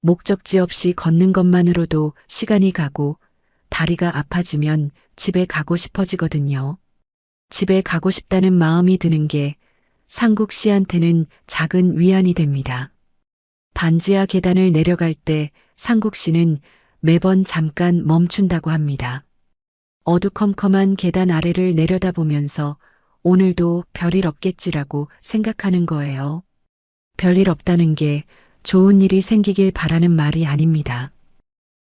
목적지 없이 걷는 것만으로도 시간이 가고 다리가 아파지면 집에 가고 싶어지거든요. 집에 가고 싶다는 마음이 드는 게 상국 씨한테는 작은 위안이 됩니다. 반지하 계단을 내려갈 때 상국 씨는 매번 잠깐 멈춘다고 합니다. 어두컴컴한 계단 아래를 내려다보면서 오늘도 별일 없겠지라고 생각하는 거예요. 별일 없다는 게 좋은 일이 생기길 바라는 말이 아닙니다.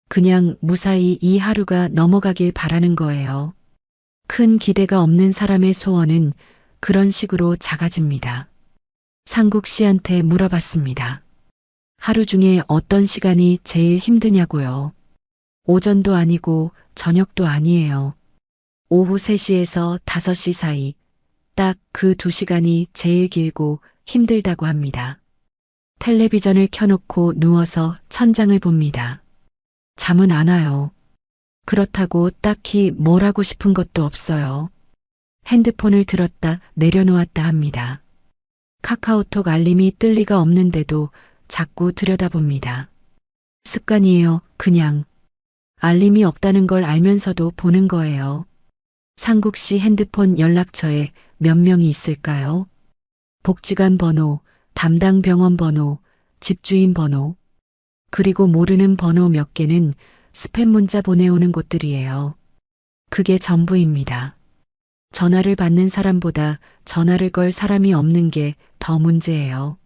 그냥 무사히 이 하루가 넘어가길 바라는 거예요. 큰 기대가 없는 사람의 소원은 그런 식으로 작아집니다. 상국 씨한테 물어봤습니다. 하루 중에 어떤 시간이 제일 힘드냐고요. 오전도 아니고 저녁도 아니에요. 오후 3시에서 5시 사이 딱 그 2시간이 제일 길고 힘들다고 합니다. 텔레비전을 켜놓고 누워서 천장을 봅니다. 잠은 안 와요. 그렇다고 딱히 뭘 하고 싶은 것도 없어요. 핸드폰을 들었다 내려놓았다 합니다. 카카오톡 알림이 뜰 리가 없는데도 자꾸 들여다봅니다. 습관이에요, 그냥. 알림이 없다는 걸 알면서도 보는 거예요. 상국 씨 핸드폰 연락처에 몇 명이 있을까요? 복지관 번호, 담당 병원 번호, 집주인 번호, 그리고 모르는 번호 몇 개는 스팸 문자 보내오는 곳들이에요. 그게 전부입니다. 전화를 받는 사람보다 전화를 걸 사람이 없는 게 더 문제예요.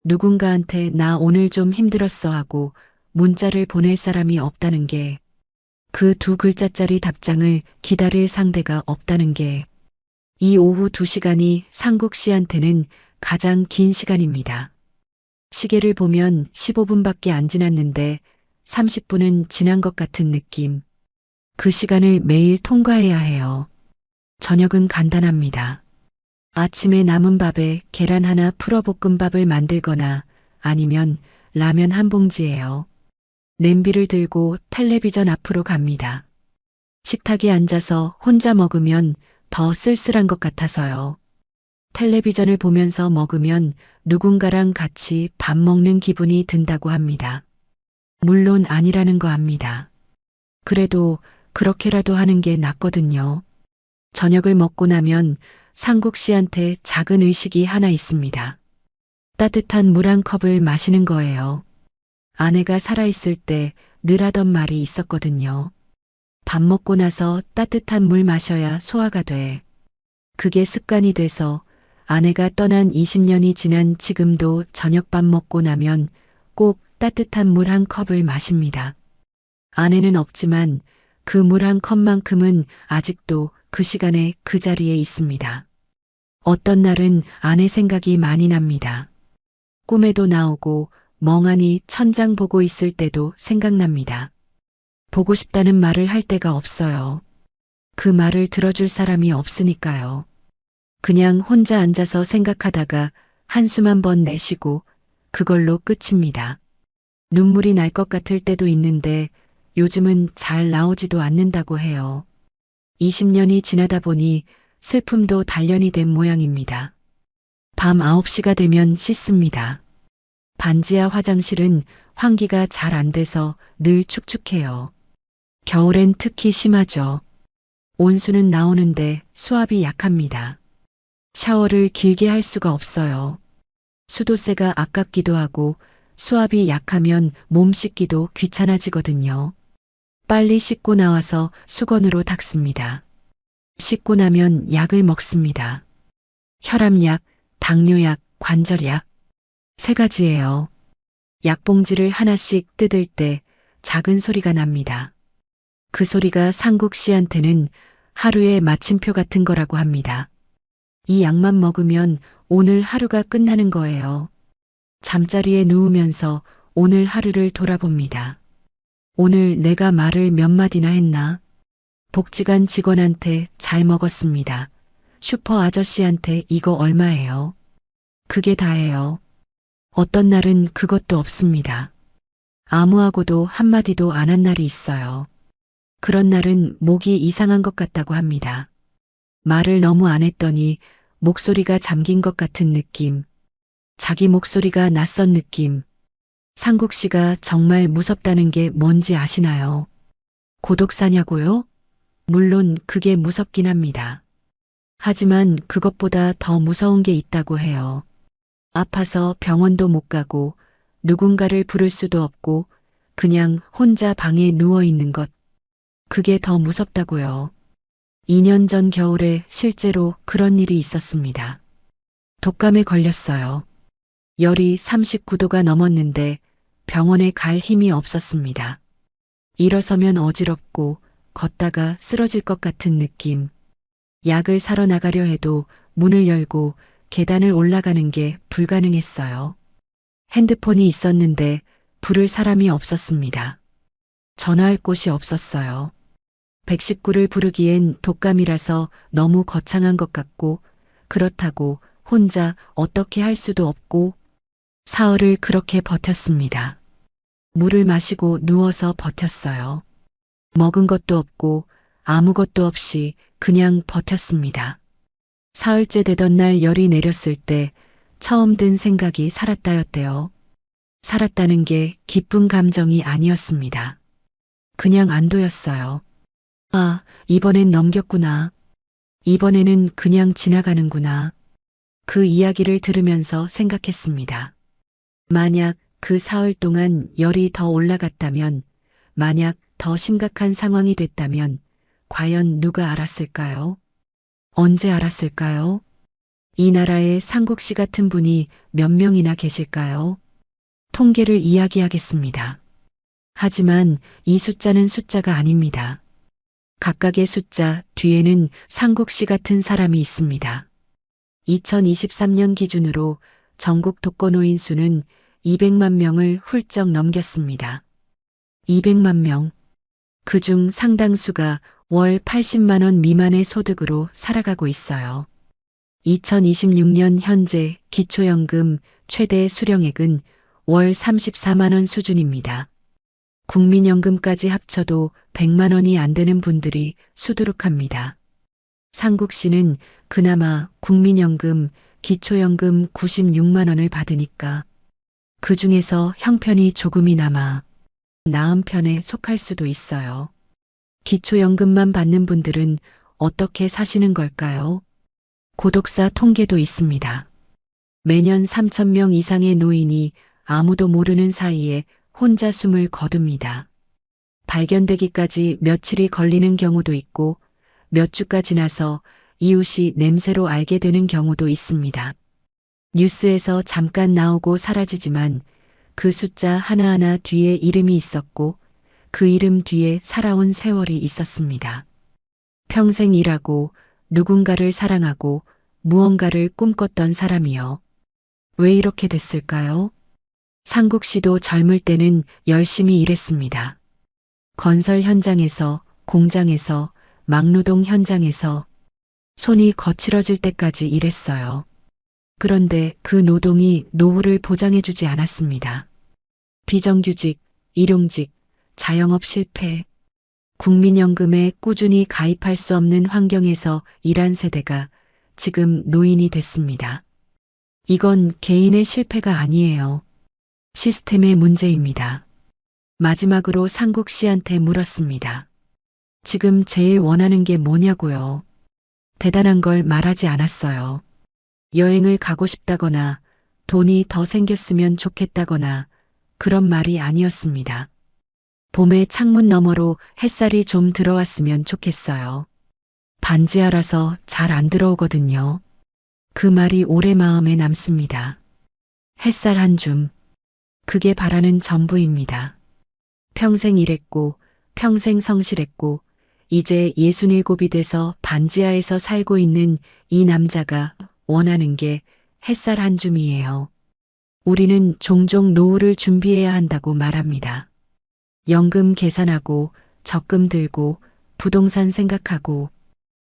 누군가한테 나 오늘 좀 힘들었어 하고 문자를 보낼 사람이 없다는 게, 그 2글자짜리 답장을 기다릴 상대가 없다는 게, 이 오후 2시간이 상국 씨한테는 가장 긴 시간입니다. 시계를 보면 15분밖에 안 지났는데 30분은 지난 것 같은 느낌. 그 시간을 매일 통과해야 해요. 저녁은 간단합니다. 아침에 남은 밥에 계란 하나 풀어 볶음밥을 만들거나 아니면 라면 한 봉지예요. 냄비를 들고 텔레비전 앞으로 갑니다. 식탁에 앉아서 혼자 먹으면 더 쓸쓸한 것 같아서요. 텔레비전을 보면서 먹으면 누군가랑 같이 밥 먹는 기분이 든다고 합니다. 물론 아니라는 거 압니다. 그래도 그렇게라도 하는 게 낫거든요. 저녁을 먹고 나면 상국 씨한테 작은 의식이 하나 있습니다. 따뜻한 물 한 컵을 마시는 거예요. 아내가 살아있을 때 늘 하던 말이 있었거든요. 밥 먹고 나서 따뜻한 물 마셔야 소화가 돼. 그게 습관이 돼서 아내가 떠난 20년이 지난 지금도 저녁밥 먹고 나면 꼭 따뜻한 물 한 컵을 마십니다. 아내는 없지만 그 물 한 컵만큼은 아직도 그 시간에 그 자리에 있습니다. 어떤 날은 아내 생각이 많이 납니다. 꿈에도 나오고 멍하니 천장 보고 있을 때도 생각납니다. 보고 싶다는 말을 할 데가 없어요. 그 말을 들어줄 사람이 없으니까요. 그냥 혼자 앉아서 생각하다가 한숨 한 번 내쉬고 그걸로 끝입니다. 눈물이 날 것 같을 때도 있는데 요즘은 잘 나오지도 않는다고 해요. 20년이 지나다 보니 슬픔도 단련이 된 모양입니다. 밤 9시가 되면 씻습니다. 반지하 화장실은 환기가 잘 안 돼서 늘 축축해요. 겨울엔 특히 심하죠. 온수는 나오는데 수압이 약합니다. 샤워를 길게 할 수가 없어요. 수도세가 아깝기도 하고 수압이 약하면 몸 씻기도 귀찮아지거든요. 빨리 씻고 나와서 수건으로 닦습니다. 씻고 나면 약을 먹습니다. 혈압약, 당뇨약, 관절약. 3가지예요. 약봉지를 하나씩 뜯을 때 작은 소리가 납니다. 그 소리가 상국 씨한테는 하루의 마침표 같은 거라고 합니다. 이 약만 먹으면 오늘 하루가 끝나는 거예요. 잠자리에 누우면서 오늘 하루를 돌아봅니다. 오늘 내가 말을 몇 마디나 했나? 복지관 직원한테 잘 먹었습니다. 슈퍼 아저씨한테 이거 얼마예요? 그게 다예요. 어떤 날은 그것도 없습니다. 아무하고도 한마디도 안 한 날이 있어요. 그런 날은 목이 이상한 것 같다고 합니다. 말을 너무 안 했더니 목소리가 잠긴 것 같은 느낌. 자기 목소리가 낯선 느낌. 상국 씨가 정말 무섭다는 게 뭔지 아시나요? 고독사냐고요? 물론 그게 무섭긴 합니다. 하지만 그것보다 더 무서운 게 있다고 해요. 아파서 병원도 못 가고 누군가를 부를 수도 없고 그냥 혼자 방에 누워 있는 것. 그게 더 무섭다고요. 2년 전 겨울에 실제로 그런 일이 있었습니다. 독감에 걸렸어요. 열이 39도가 넘었는데 병원에 갈 힘이 없었습니다. 일어서면 어지럽고 걷다가 쓰러질 것 같은 느낌. 약을 사러 나가려 해도 문을 열고 계단을 올라가는 게 불가능했어요. 핸드폰이 있었는데 부를 사람이 없었습니다. 전화할 곳이 없었어요. 119를 부르기엔 독감이라서 너무 거창한 것 같고 그렇다고 혼자 어떻게 할 수도 없고 사흘을 그렇게 버텼습니다. 물을 마시고 누워서 버텼어요. 먹은 것도 없고 아무것도 없이 그냥 버텼습니다. 사흘째 되던 날 열이 내렸을 때 처음 든 생각이 살았다였대요. 살았다는 게 기쁜 감정이 아니었습니다. 그냥 안도였어요. 아, 이번엔 넘겼구나. 이번에는 그냥 지나가는구나. 그 이야기를 들으면서 생각했습니다. 만약 그 사흘 동안 열이 더 올라갔다면, 만약 더 심각한 상황이 됐다면, 과연 누가 알았을까요? 언제 알았을까요? 이 나라에 상국 씨 같은 분이 몇 명이나 계실까요? 통계를 이야기하겠습니다. 하지만 이 숫자는 숫자가 아닙니다. 각각의 숫자 뒤에는 상국 씨 같은 사람이 있습니다. 2023년 기준으로 전국 독거노인 수는 200만 명을 훌쩍 넘겼습니다. 200만 명. 그중 상당수가 월 80만 원 미만의 소득으로 살아가고 있어요. 2026년 현재 기초연금 최대 수령액은 월 34만 원 수준입니다. 국민연금까지 합쳐도 100만 원이 안 되는 분들이 수두룩합니다. 상국 씨는 그나마 국민연금, 기초연금 96만 원을 받으니까 그 중에서 형편이 조금이나마 나은 편에 속할 수도 있어요. 기초연금만 받는 분들은 어떻게 사시는 걸까요? 고독사 통계도 있습니다. 매년 3,000명 이상의 노인이 아무도 모르는 사이에 혼자 숨을 거둡니다. 발견되기까지 며칠이 걸리는 경우도 있고 몇 주가 지나서 이웃이 냄새로 알게 되는 경우도 있습니다. 뉴스에서 잠깐 나오고 사라지지만 그 숫자 하나하나 뒤에 이름이 있었고 그 이름 뒤에 살아온 세월이 있었습니다. 평생 일하고 누군가를 사랑하고 무언가를 꿈꿨던 사람이요. 왜 이렇게 됐을까요? 상국 씨도 젊을 때는 열심히 일했습니다. 건설 현장에서, 공장에서, 막노동 현장에서 손이 거칠어질 때까지 일했어요. 그런데 그 노동이 노후를 보장해주지 않았습니다. 비정규직, 일용직, 자영업 실패, 국민연금에 꾸준히 가입할 수 없는 환경에서 일한 세대가 지금 노인이 됐습니다. 이건 개인의 실패가 아니에요. 시스템의 문제입니다. 마지막으로 상국 씨한테 물었습니다. 지금 제일 원하는 게 뭐냐고요. 대단한 걸 말하지 않았어요. 여행을 가고 싶다거나 돈이 더 생겼으면 좋겠다거나 그런 말이 아니었습니다. 봄에 창문 너머로 햇살이 좀 들어왔으면 좋겠어요. 반지하라서 잘 안 들어오거든요. 그 말이 오래 마음에 남습니다. 햇살 한 줌. 그게 바라는 전부입니다. 평생 일했고, 평생 성실했고, 이제 67이 돼서 반지하에서 살고 있는 이 남자가 원하는 게 햇살 한 줌이에요. 우리는 종종 노후를 준비해야 한다고 말합니다. 연금 계산하고, 적금 들고, 부동산 생각하고.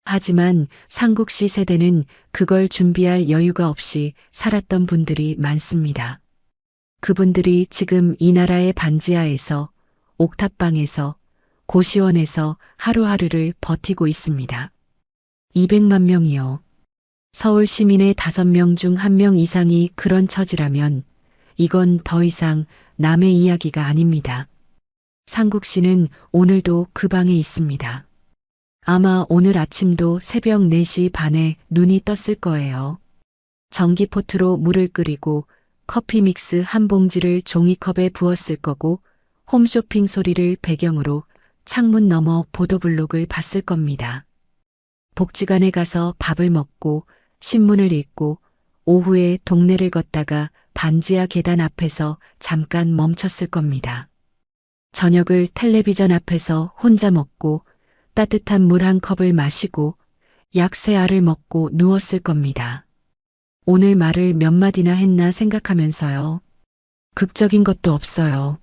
하지만 상국 씨 세대는 그걸 준비할 여유가 없이 살았던 분들이 많습니다. 그분들이 지금 이 나라의 반지하에서, 옥탑방에서, 고시원에서 하루하루를 버티고 있습니다. 200만 명이요. 서울 시민의 5명 중 1명 이상이 그런 처지라면 이건 더 이상 남의 이야기가 아닙니다. 상국 씨는 오늘도 그 방에 있습니다. 아마 오늘 아침도 새벽 4시 반에 눈이 떴을 거예요. 전기포트로 물을 끓이고 커피 믹스 한 봉지를 종이컵에 부었을 거고 홈쇼핑 소리를 배경으로 창문 너머 보도블록을 봤을 겁니다. 복지관에 가서 밥을 먹고 신문을 읽고 오후에 동네를 걷다가 반지하 계단 앞에서 잠깐 멈췄을 겁니다. 저녁을 텔레비전 앞에서 혼자 먹고 따뜻한 물 한 컵을 마시고 약 3알을 먹고 누웠을 겁니다. 오늘 말을 몇 마디나 했나 생각하면서요. 극적인 것도 없어요.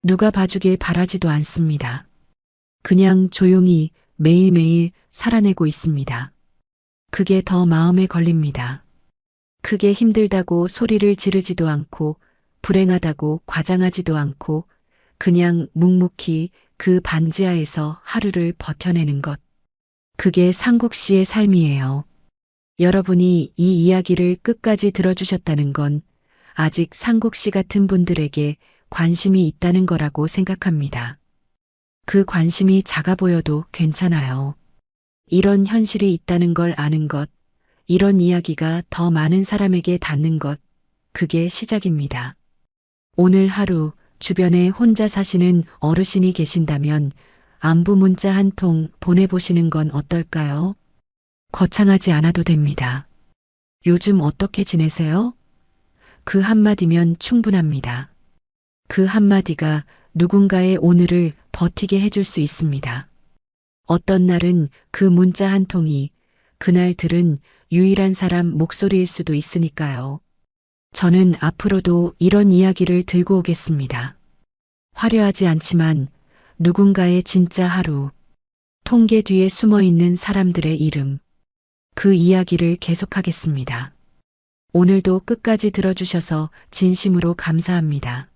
누가 봐주길 바라지도 않습니다. 그냥 조용히 매일매일 살아내고 있습니다. 그게 더 마음에 걸립니다. 크게 힘들다고 소리를 지르지도 않고 불행하다고 과장하지도 않고 그냥 묵묵히 그 반지하에서 하루를 버텨내는 것. 그게 상국 씨의 삶이에요. 여러분이 이 이야기를 끝까지 들어주셨다는 건 아직 상국 씨 같은 분들에게 관심이 있다는 거라고 생각합니다. 그 관심이 작아 보여도 괜찮아요. 이런 현실이 있다는 걸 아는 것, 이런 이야기가 더 많은 사람에게 닿는 것, 그게 시작입니다. 오늘 하루 주변에 혼자 사시는 어르신이 계신다면 안부 문자 한 통 보내보시는 건 어떨까요? 거창하지 않아도 됩니다. 요즘 어떻게 지내세요? 그 한마디면 충분합니다. 그 한마디가 누군가의 오늘을 버티게 해줄 수 있습니다. 어떤 날은 그 문자 한 통이 그날 들은 유일한 사람 목소리일 수도 있으니까요. 저는 앞으로도 이런 이야기를 들고 오겠습니다. 화려하지 않지만 누군가의 진짜 하루, 통계 뒤에 숨어 있는 사람들의 이름, 그 이야기를 계속하겠습니다. 오늘도 끝까지 들어주셔서 진심으로 감사합니다.